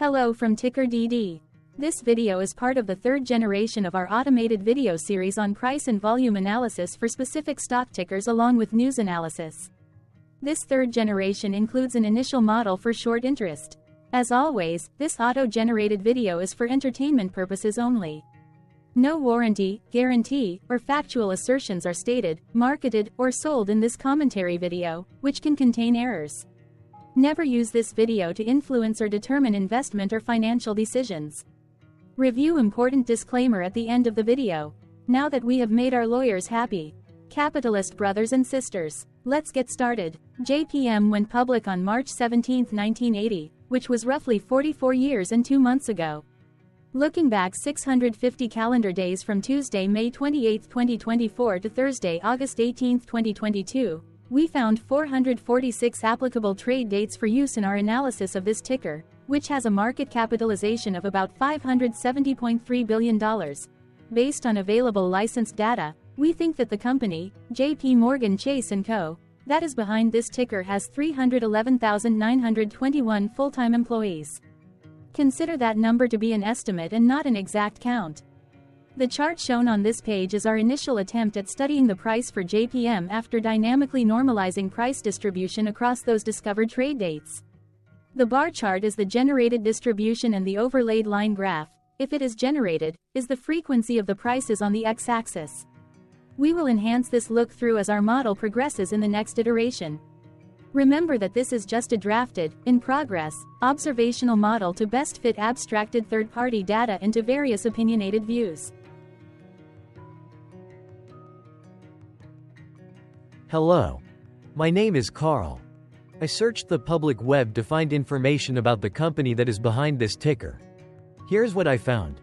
Hello from TickerDD. This video is part of the third generation of our automated video series on price and volume analysis for specific stock tickers along with news analysis. This third generation includes an initial model for short interest. As always, this auto-generated video is for entertainment purposes only. No warranty, guarantee, or factual assertions are stated, marketed, or sold in this commentary video, which can contain errors. Never use this video to influence or determine investment or financial decisions. Review important disclaimer at the end of the video. Now that we have made our lawyers happy, capitalist brothers and sisters, let's get started. JPM went public on March 17, 1980, which was roughly 44 years and 2 months ago. Looking back 650 calendar days from Tuesday, May 28, 2024 to Thursday, August 18, 2022, we found 446 applicable trade dates for use in our analysis of this ticker, which has a market capitalization of about $570.3 billion. Based on available licensed data, we think that the company, JPM Chase & Co., that is behind this ticker has 311,921 full-time employees. Consider that number to be an estimate and not an exact count. The chart shown on this page is our initial attempt at studying the price for JPM after dynamically normalizing price distribution across those discovered trade dates. The bar chart is the generated distribution and the overlaid line graph, if it is generated, is the frequency of the prices on the x-axis. We will enhance this look-through as our model progresses in the next iteration. Remember that this is just a drafted, in progress, observational model to best fit abstracted third-party data into various opinionated views. Hello. My name is Carl. I searched the public web to find information about the company that is behind this ticker. Here's what I found.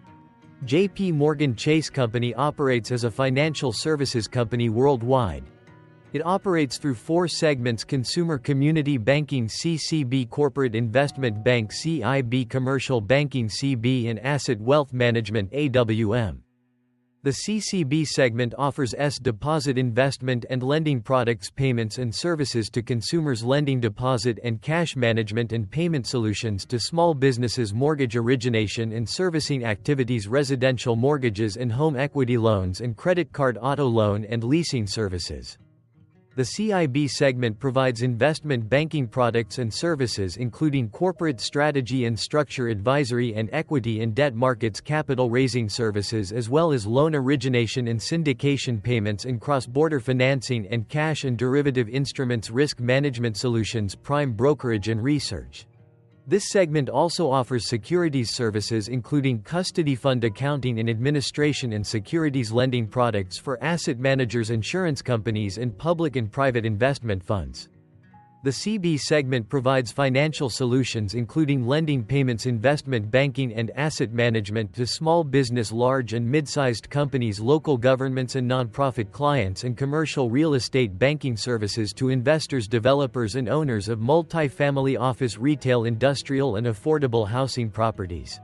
JPM Chase Company operates as a financial services company worldwide. It operates through 4 segments: Consumer Community Banking (CCB), Corporate Investment Bank (CIB), Commercial Banking (CB), and Asset Wealth Management (AWM). The CCB segment offers deposit investment and lending products, payments and services to consumers, lending, deposit and cash management and payment solutions to small businesses, mortgage origination and servicing activities, residential mortgages and home equity loans, and credit card, auto loan and leasing services. The CIB segment provides investment banking products and services including corporate strategy and structure advisory and equity and debt markets capital raising services, as well as loan origination and syndication, payments and cross-border financing, and cash and derivative instruments, risk management solutions, prime brokerage and research. This segment also offers securities services including custody, fund accounting and administration, and securities lending products for asset managers, insurance companies, and public and private investment funds. The CB segment provides financial solutions including lending, payments, investment banking and asset management to small business, large and mid-sized companies, local governments and non-profit clients, and commercial real estate banking services to investors, developers and owners of multi-family office, retail, industrial and affordable housing properties.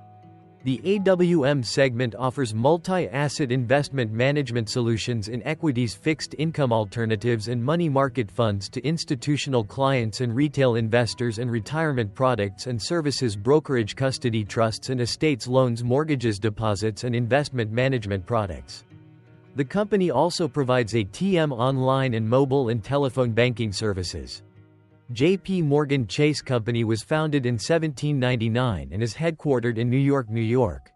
The AWM segment offers multi-asset investment management solutions in equities, fixed income alternatives and money market funds to institutional clients and retail investors, and retirement products and services, brokerage, custody, trusts and estates, loans, mortgages, deposits and investment management products. The company also provides ATM, online and mobile and telephone banking services. JPM Chase Company was founded in 1799 and is headquartered in New York, New York.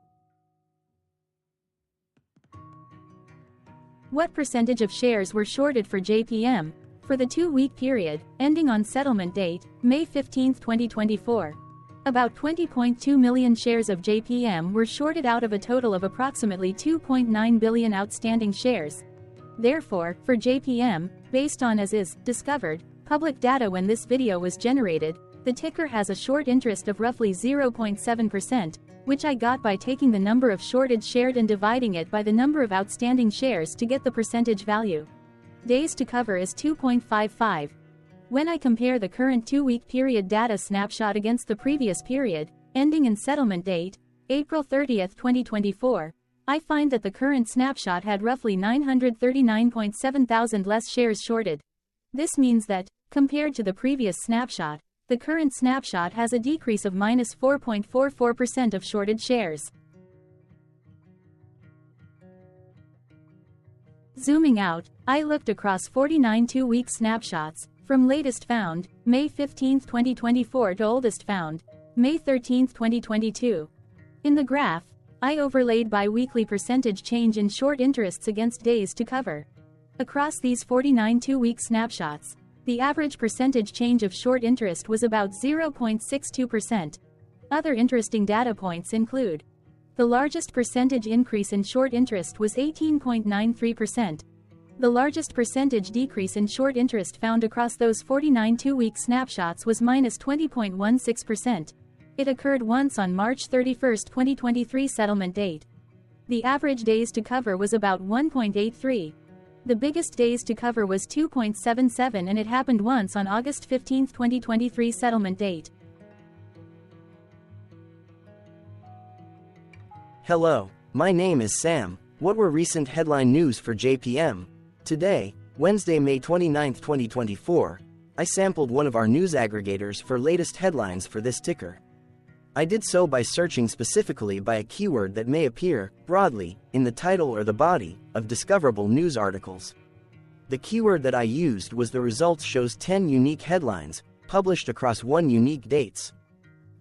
What percentage of shares were shorted for JPM for the 2-week period, ending on settlement date, May 15, 2024? About 20.2 million shares of JPM were shorted out of a total of approximately 2.9 billion outstanding shares. Therefore, for JPM, based on as is discovered public data when this video was generated, the ticker has a short interest of roughly 0.7%, which I got by taking the number of shorted shares and dividing it by the number of outstanding shares to get the percentage value. Days to cover is 2.55. When I compare the current 2-week period data snapshot against the previous period, ending in settlement date, April 30, 2024, I find that the current snapshot had roughly 939.7 thousand less shares shorted. This means that, compared to the previous snapshot, The current snapshot has a decrease of minus 4.44% of shorted shares. Zooming out, I looked across 49 two-week snapshots, from latest found, May 15, 2024 to oldest found, May 13, 2022. In the graph, I overlaid bi-weekly percentage change in short interests against days to cover. Across these 49 two-week snapshots, the average percentage change of short interest was about 0.62%. Other interesting data points include: the largest percentage increase in short interest was 18.93%. The largest percentage decrease in short interest found across those 49 two-week snapshots was minus 20.16%. It occurred once on March 31, 2023 settlement date. The average days to cover was about 1.83. The biggest days to cover was 2.77 and it happened once on August 15, 2023 settlement date. Hello, my name is Sam. What were recent headline news for JPM? Today, Wednesday, May 29, 2024, I sampled one of our news aggregators for latest headlines for this ticker. I did so by searching specifically by a keyword that may appear, broadly, in the title or the body of discoverable news articles. The keyword that I used was the results shows 10 unique headlines, published across 1 unique dates.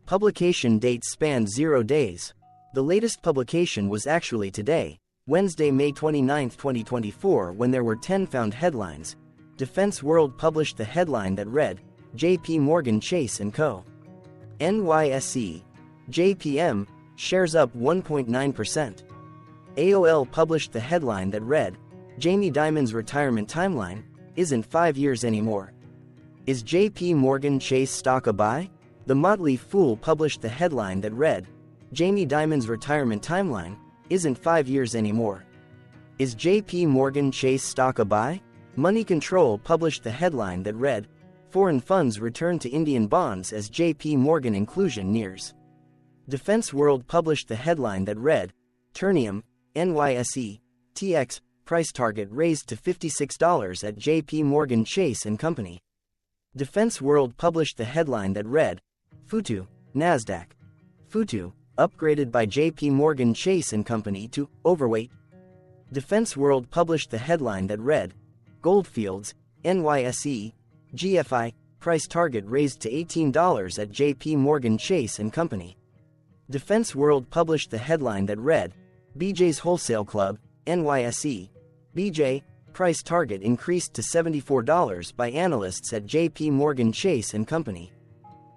Publication dates spanned 0 days. The latest publication was actually today, Wednesday, May 29, 2024, when there were 10 found headlines. Defense World published the headline that read, JP Chase & Co. NYSE. JPM, shares up 1.9%. AOL published the headline that read, Jamie Dimon's retirement timeline isn't 5 years anymore. Is JP Chase stock a buy? The Motley Fool published the headline that read, Jamie Dimon's retirement timeline isn't 5 years anymore. Is JP Chase stock a buy? Money Control published the headline that read, Foreign funds return to Indian bonds as JP Morgan inclusion nears. Defense World published the headline that read, Ternium, NYSE, TX, price target raised to $56 at JP Chase & Company. Defense World published the headline that read, Futu, NASDAQ. Futu, upgraded by JP Chase & Company to overweight. Defense World published the headline that read, Goldfields, NYSE, GFI, price target raised to $18 at JP Chase & Company. Defense World published the headline that read, BJ's Wholesale Club, NYSE, BJ, price target increased to $74 by analysts at JP Chase & Company.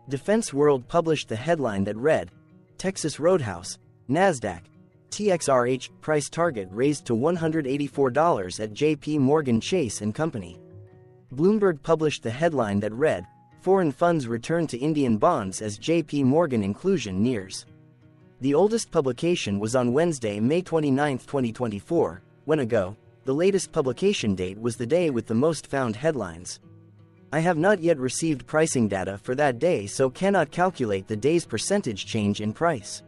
Defense World published the headline that read, Texas Roadhouse, NASDAQ, TXRH, price target raised to $184 at JP Chase & Company. Bloomberg published the headline that read, Foreign funds return to Indian bonds as JP Morgan inclusion nears. The oldest publication was on Wednesday, May 29, 2024, when ago, the latest publication date was the day with the most found headlines. I have not yet received pricing data for that day, so cannot calculate the day's percentage change in price.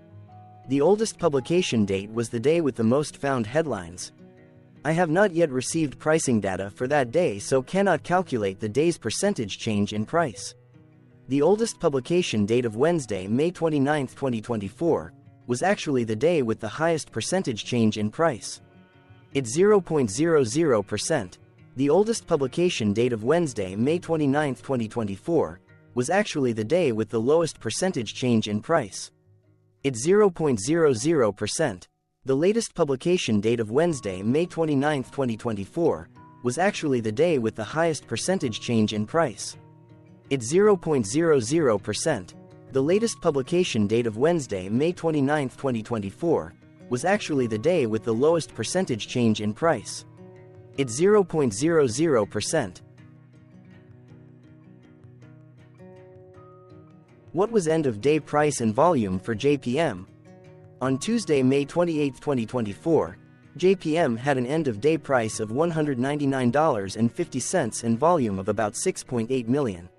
The oldest publication date was the day with the most found headlines. I have not yet received pricing data for that day, so cannot calculate the day's percentage change in price. The oldest publication date of Wednesday, May 29, 2024, was actually the day with the highest percentage change in price. It's 0.00%. The oldest publication date of Wednesday, May 29, 2024, was actually the day with the lowest percentage change in price. It's 0.00%. The latest publication date of Wednesday, May 29, 2024, was actually the day with the highest percentage change in price. It's 0.00%. The latest publication date of Wednesday, May 29, 2024, was actually the day with the lowest percentage change in price. It's 0.00%. What was end-of-day price and volume for JPM? On Tuesday, May 28, 2024, JPM had an end-of-day price of $199.50 and volume of about 6.8 million.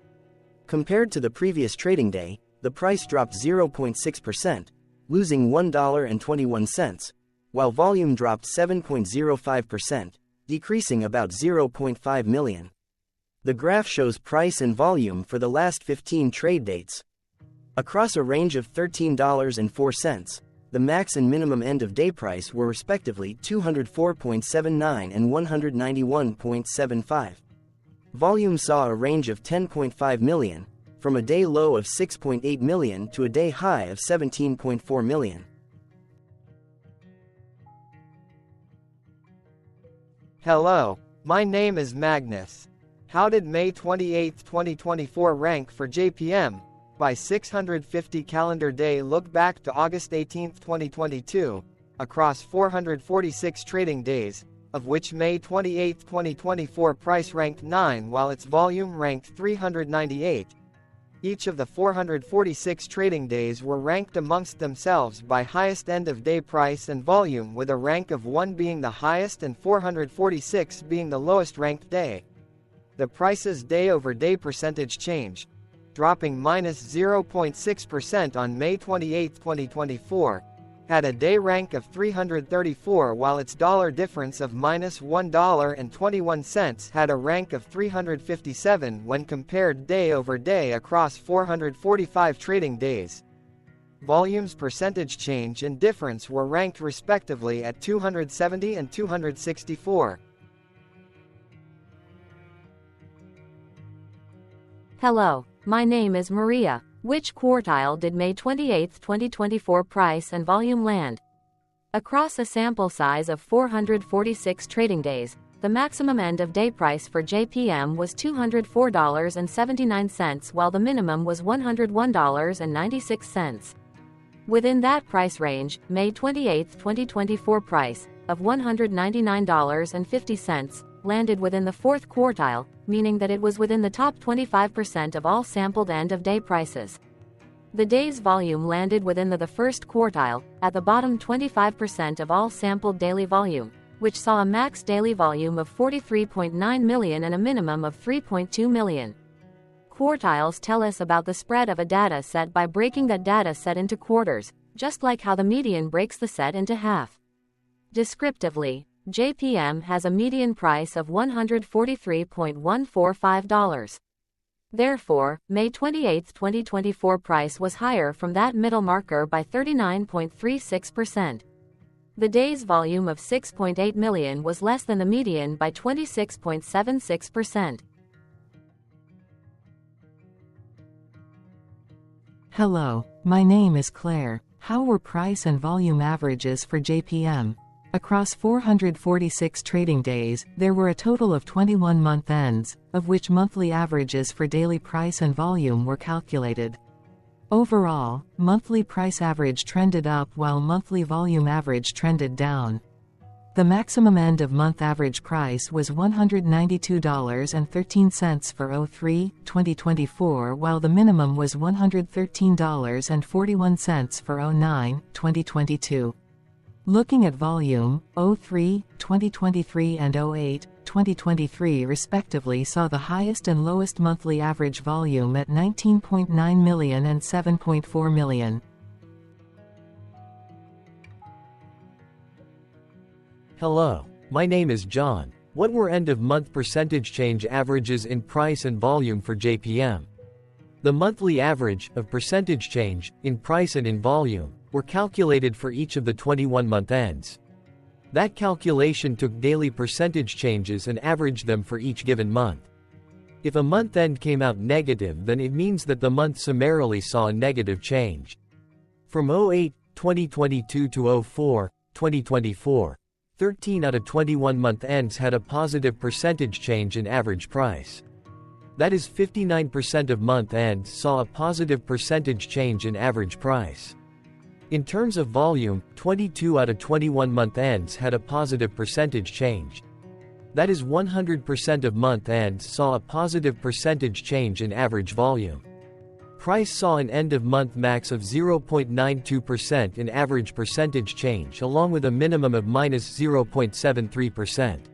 Compared to the previous trading day, the price dropped 0.6%, losing $1.21, while volume dropped 7.05%, decreasing about 0.5 million. The graph shows price and volume for the last 15 trade dates. Across a range of $13.04, the max and minimum end-of-day price were respectively $204.79 and $191.75. Volume saw a range of 10.5 million, from a day low of 6.8 million to a day high of 17.4 million. Hello, my name is Magnus. How did May 28, 2024 rank for JPM? By 650 calendar day look back to August 18, 2022, across 446 trading days, of which May 28, 2024 price ranked 9 while its volume ranked 398. Each of the 446 trading days were ranked amongst themselves by highest end-of-day price and volume, with a rank of 1 being the highest and 446 being the lowest ranked day. The price's day-over-day percentage change, dropping -0.6% on May 28, 2024, had a day rank of 334, while its dollar difference of -$1.21 had a rank of 357 when compared day over day across 445 trading days. Volume's percentage change and difference were ranked respectively at 270 and 264. Hello, my name is Maria. Which quartile did May 28, 2024 price and volume land? Across a sample size of 446 trading days, the maximum end-of-day price for JPM was $204.79 while the minimum was $101.96. Within that price range, May 28, 2024 price, of $199.50, landed within the fourth quartile, meaning that it was within the top 25% of all sampled end-of-day prices. The day's volume landed within the first quartile, at the bottom 25% of all sampled daily volume, which saw a max daily volume of 43.9 million and a minimum of 3.2 million. Quartiles tell us about the spread of a data set by breaking that data set into quarters, just like how the median breaks the set into half. Descriptively, JPM has a median price of $143.145. Therefore, May 28, 2024 price was higher from that middle marker by 39.36%. The day's volume of 6.8 million was less than the median by 26.76%. Hello, my name is Claire. How were price and volume averages for JPM? Across 446 trading days, there were a total of 21 month ends, of which monthly averages for daily price and volume were calculated. Overall, monthly price average trended up while monthly volume average trended down. The maximum end-of-month average price was $192.13 for 03/2024, while the minimum was $113.41 for 09/2022. Looking at volume, 03/2023 and 08/2023 respectively saw the highest and lowest monthly average volume at 19.9 million and 7.4 million. Hello, my name is John. What were end-of-month percentage change averages in price and volume for JPM? The monthly average of percentage change in price and in volume were calculated for each of the 21-month ends. That calculation took daily percentage changes and averaged them for each given month. If a month end came out negative, then it means that the month summarily saw a negative change. From 08/2022 to 04/2024, 13 out of 21 month ends had a positive percentage change in average price. That is, 59% of month ends saw a positive percentage change in average price. In terms of volume, 22 out of 21 month ends had a positive percentage change. That is, 100% of month ends saw a positive percentage change in average volume. Price saw an end-of-month max of 0.92% in average percentage change, along with a minimum of -0.73%.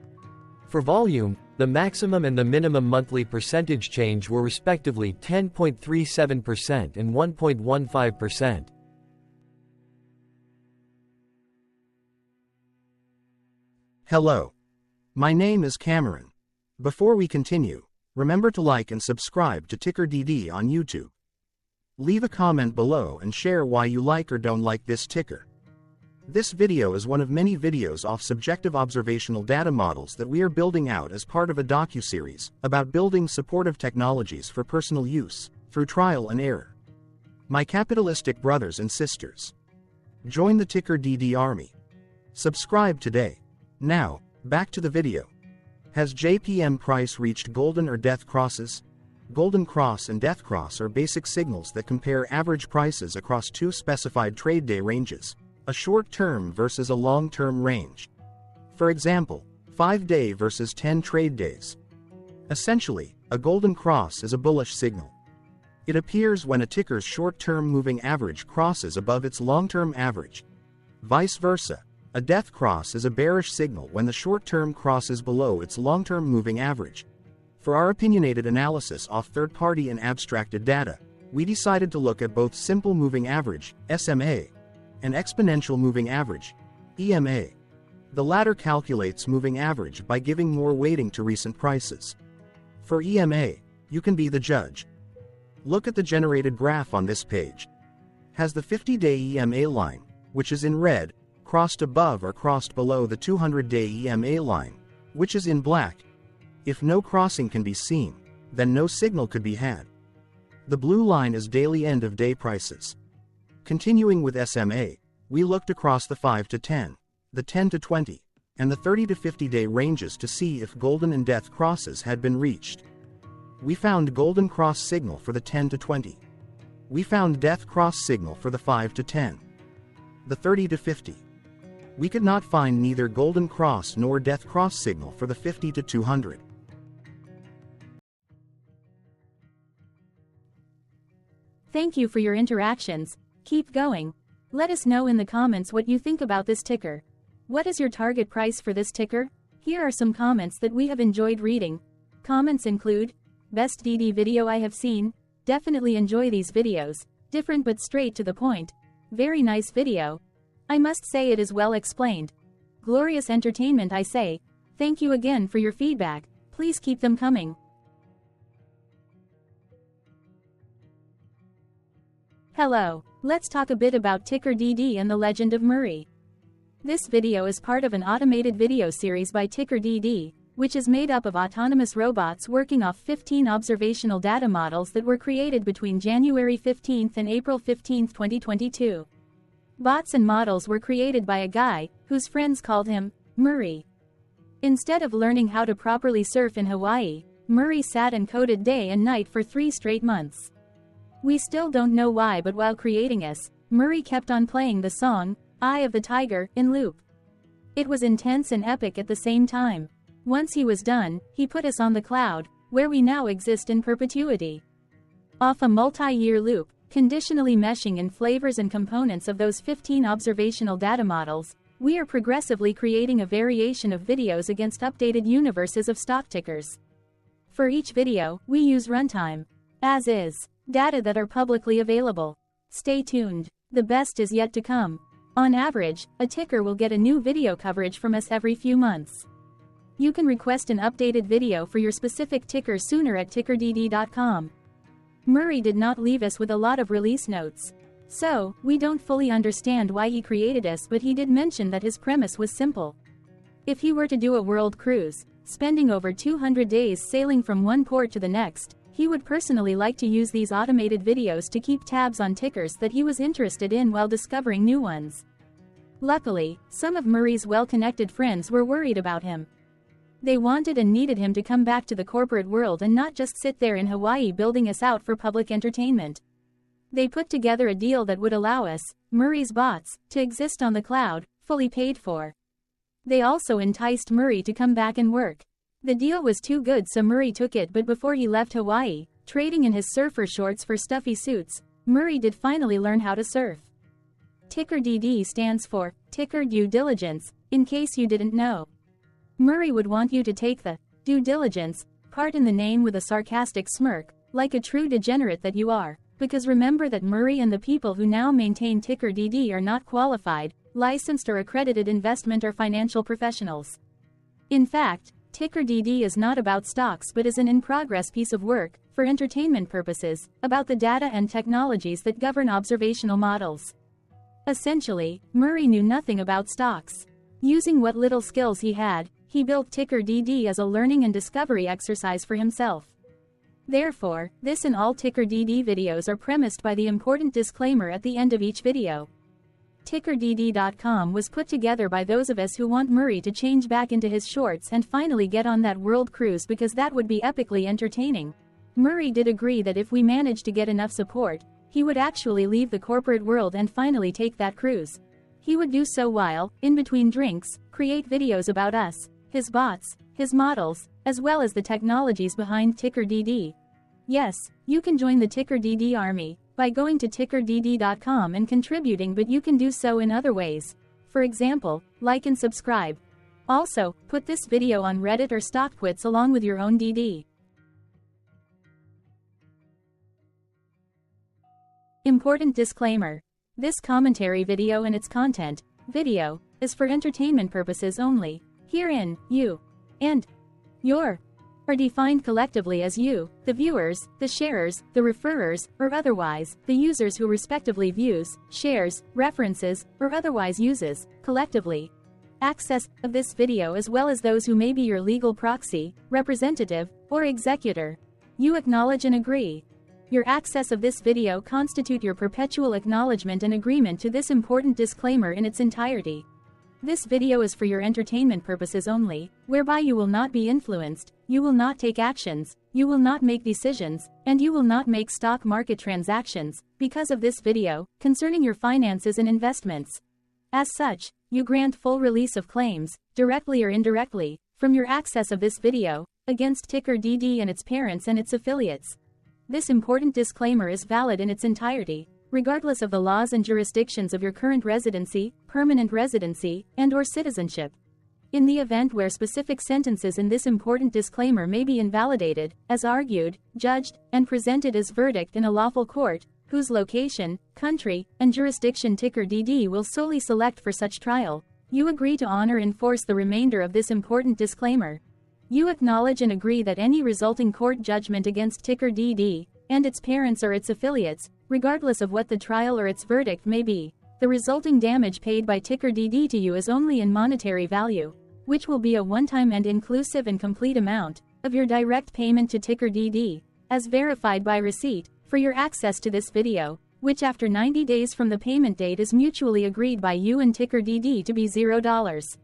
For volume, the maximum and the minimum monthly percentage change were respectively 10.37% and 1.15%. Hello. My name is Cameron. Before we continue, Remember to like and subscribe to TickerDD on YouTube. Leave a comment below and share why you like or don't like this ticker. This video is one of many videos off subjective observational data models that we are building out as part of a docu-series about building supportive technologies for personal use, through trial and error. My capitalistic brothers and sisters, join the TickerDD army. Subscribe today. Now, back to the video. Has JPM price reached golden or death crosses? Golden cross and death cross are basic signals that compare average prices across two specified trade day ranges, a short-term versus a long-term range. For example, 5-day versus 10 trade days. Essentially, a golden cross is a bullish signal. It appears when a ticker's short-term moving average crosses above its long-term average. Vice versa, a death cross is a bearish signal when the short-term crosses below its long-term moving average. For our opinionated analysis off third-party and abstracted data, we decided to look at both simple moving average, SMA, and exponential moving average, EMA. The latter calculates moving average by giving more weighting to recent prices. For EMA, you can be the judge. Look at the generated graph on this page. Has the 50-day EMA line, which is in red, crossed above or crossed below the 200-day EMA line, which is in black? If no crossing can be seen, then no signal could be had. The blue line is daily end-of-day prices. Continuing with SMA, we looked across the 5 to 10, the 10 to 20, and the 30 to 50-day ranges to see if golden and death crosses had been reached. We found golden cross signal for the 10 to 20. We found death cross signal for the 5 to 10. The 30 to 50. We could not find neither golden cross nor death cross signal for the 50 to 200. Thank you for your interactions. Keep going. Let us know in the comments what you think about this ticker. What is your target price for this ticker? Here are some comments that we have enjoyed reading. Comments include, best DD video I have seen, definitely enjoy these videos, different but straight to the point. Very nice video. I must say it is well explained. Glorious entertainment I say. Thank you again for your feedback, please keep them coming. Hello, let's talk a bit about TickerDD and the legend of Murray. This video is part of an automated video series by TickerDD, which is made up of autonomous robots working off 15 observational data models that were created between January 15 and April 15, 2022. Bots and models were created by a guy, whose friends called him Murray. Instead of learning how to properly surf in Hawaii, Murray sat and coded day and night for 3 straight months. We still don't know why, but while creating us, Murray kept on playing the song, Eye of the Tiger, in loop. It was intense and epic at the same time. Once he was done, he put us on the cloud, where we now exist in perpetuity. Off a multi-year loop, conditionally meshing in flavors and components of those 15 observational data models, we are progressively creating a variation of videos against updated universes of stock tickers. For each video, we use runtime, as is, data that are publicly available. Stay tuned. The best is yet to come. On average, a ticker will get a new video coverage from us every few months. You can request an updated video for your specific ticker sooner at TickerDD.com. Murray did not leave us with a lot of release notes. So, we don't fully understand why he created us, but he did mention that his premise was simple. If he were to do a world cruise, spending over 200 days sailing from one port to the next, he would personally like to use these automated videos to keep tabs on tickers that he was interested in while discovering new ones. Luckily, some of Murray's well-connected friends were worried about him. They wanted and needed him to come back to the corporate world and not just sit there in Hawaii building us out for public entertainment. They put together a deal that would allow us, Murray's bots, to exist on the cloud, fully paid for. They also enticed Murray to come back and work. The deal was too good, so Murray took it, but before he left Hawaii, trading in his surfer shorts for stuffy suits, Murray did finally learn how to surf. TickerDD stands for Ticker Due Diligence, in case you didn't know. Murray would want you to take the due diligence part in the name with a sarcastic smirk, like a true degenerate that you are, because remember that Murray and the people who now maintain TickerDD are not qualified, licensed or accredited investment or financial professionals. In fact, TickerDD is not about stocks but is an in-progress piece of work, for entertainment purposes, about the data and technologies that govern observational models. Essentially, Murray knew nothing about stocks. Using what little skills he had, he built TickerDD as a learning and discovery exercise for himself. Therefore, this and all TickerDD videos are premised by the important disclaimer at the end of each video. TickerDD.com was put together by those of us who want Murray to change back into his shorts and finally get on that world cruise, because that would be epically entertaining. Murray did agree that if we managed to get enough support, he would actually leave the corporate world and finally take that cruise. He would do so while, in between drinks, create videos about us, his bots, his models, as well as the technologies behind TickerDD. Yes, you can join the TickerDD army by going to TickerDD.com and contributing, but you can do so in other ways. For example, like and subscribe. Also, put this video on Reddit or StockTwits along with your own DD. Important disclaimer. This commentary video and its content, video, is for entertainment purposes only. Herein, you and your are defined collectively as you, the viewers, the sharers, the referrers, or otherwise, the users who respectively views, shares, references, or otherwise uses, collectively, access of this video, as well as those who may be your legal proxy, representative, or executor. You acknowledge and agree. Your access of this video constitute your perpetual acknowledgement and agreement to this important disclaimer in its entirety. This video is for your entertainment purposes only, whereby you will not be influenced, you will not take actions, you will not make decisions, and you will not make stock market transactions, because of this video, concerning your finances and investments. As such, you grant full release of claims, directly or indirectly, from your access of this video, against TickerDD and its parents and its affiliates. This important disclaimer is valid in its entirety, regardless of the laws and jurisdictions of your current residency, permanent residency, and/or citizenship. In the event where specific sentences in this important disclaimer may be invalidated, as argued, judged, and presented as verdict in a lawful court, whose location, country, and jurisdiction TickerDD will solely select for such trial, you agree to honor and enforce the remainder of this important disclaimer. You acknowledge and agree that any resulting court judgment against TickerDD and its parents or its affiliates, regardless of what the trial or its verdict may be, the resulting damage paid by TickerDD to you is only in monetary value, which will be a one-time and inclusive and complete amount of your direct payment to TickerDD, as verified by receipt, for your access to this video, which after 90 days from the payment date is mutually agreed by you and TickerDD to be $0.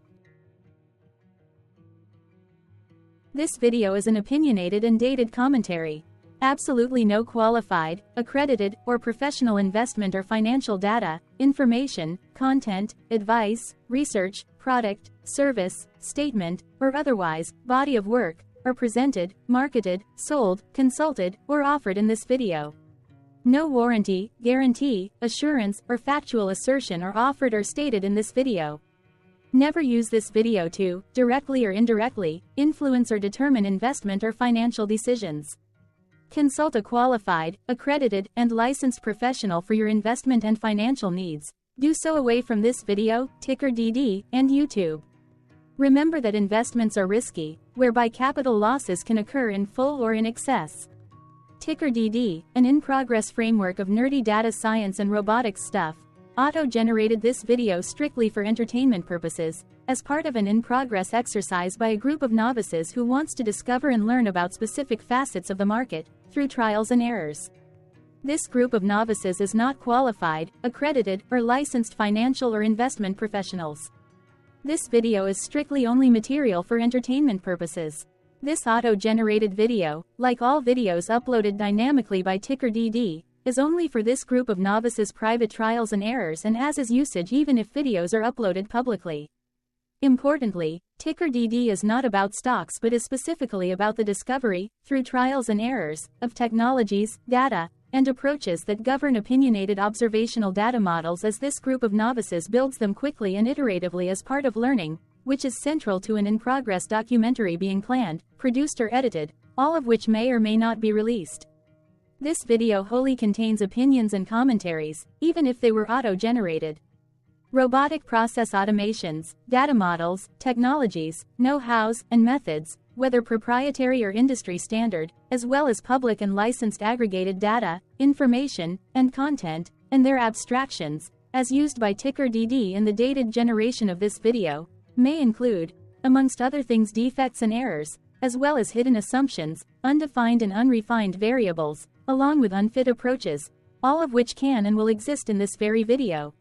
This video is an opinionated and dated commentary. Absolutely no qualified, accredited, or professional investment or financial data, information, content, advice, research, product, service, statement, or otherwise, body of work, are presented, marketed, sold, consulted, or offered in this video. No warranty, guarantee, assurance, or factual assertion are offered or stated in this video. Never use this video to, directly or indirectly, influence or determine investment or financial decisions. Consult a qualified, accredited, and licensed professional for your investment and financial needs. Do so away from this video, TickerDD, and YouTube. Remember that investments are risky, whereby capital losses can occur in full or in excess. TickerDD, an in-progress framework of nerdy data science and robotics stuff, auto-generated this video strictly for entertainment purposes, as part of an in-progress exercise by a group of novices who wants to discover and learn about specific facets of the market, through trials and errors. This group of novices is not qualified, accredited, or licensed financial or investment professionals. This video is strictly only material for entertainment purposes. This auto-generated video, like all videos uploaded dynamically by TickerDD, is only for this group of novices' private trials and errors and as is usage even if videos are uploaded publicly. Importantly, TickerDD is not about stocks but is specifically about the discovery, through trials and errors, of technologies, data, and approaches that govern opinionated observational data models as this group of novices builds them quickly and iteratively as part of learning, which is central to an in-progress documentary being planned, produced or edited, all of which may or may not be released. This video wholly contains opinions and commentaries, even if they were auto-generated. robotic process automations, data models, technologies, know-hows, and methods, whether proprietary or industry standard, as well as public and licensed aggregated data, information, and content, and their abstractions, as used by TickerDD in the dated generation of this video, may include, amongst other things, defects and errors, as well as hidden assumptions, undefined and unrefined variables, along with unfit approaches, all of which can and will exist in this very video.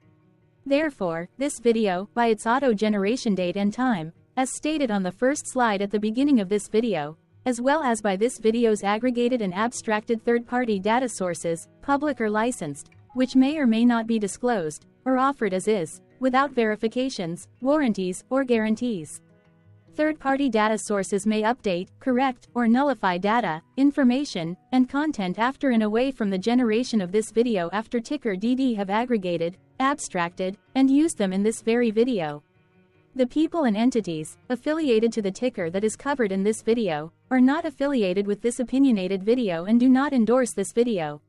Therefore, this video, by its auto-generation date and time, as stated on the first slide at the beginning of this video, as well as by this video's aggregated and abstracted third-party data sources, public or licensed, which may or may not be disclosed, or offered as is, without verifications, warranties, or guarantees. Third-party data sources may update, correct, or nullify data, information, and content after and away from the generation of this video after TickerDD have aggregated, abstracted, and used them in this very video. The people and entities affiliated to the ticker that is covered in this video are not affiliated with this opinionated video and do not endorse this video.